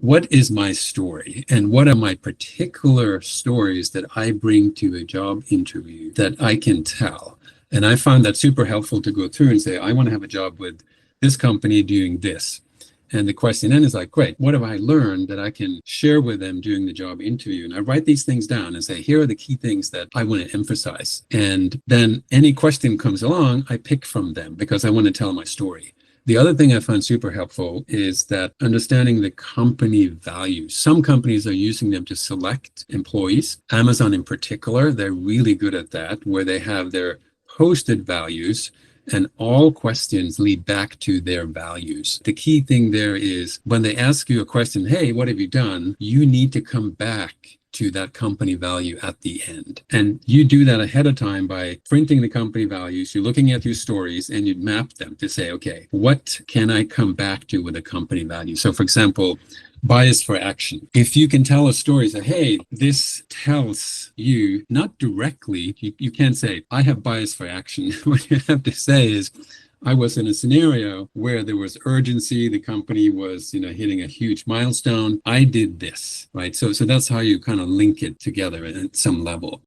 what is my story and what are my particular stories that I bring to a job interview that I can tell? And I found that super helpful to go through and say, I want to have a job with this company doing this. And the question then is like, great, what have I learned that I can share with them during the job interview? And I write these things down and say, here are the key things that I want to emphasize. And then any question comes along, I pick from them because I want to tell my story. The other thing I found super helpful is that understanding the company values. Some companies are using them to select employees. Amazon in particular, they're really good at that, where they have their posted values and all questions lead back to their values. The key thing there is when they ask you a question, hey, what have you done? You need to come back to that company value at the end. And you do that ahead of time by printing the company values, you're looking at your stories and you map them to say, okay, what can I come back to with a company value? So for example, bias for action. If you can tell a story, say, hey, this tells you, not directly, you can't say, I have bias for action. What you have to say is, I was in a scenario where there was urgency. The company was, hitting a huge milestone. I did this, right? So that's how you kind of link it together at some level.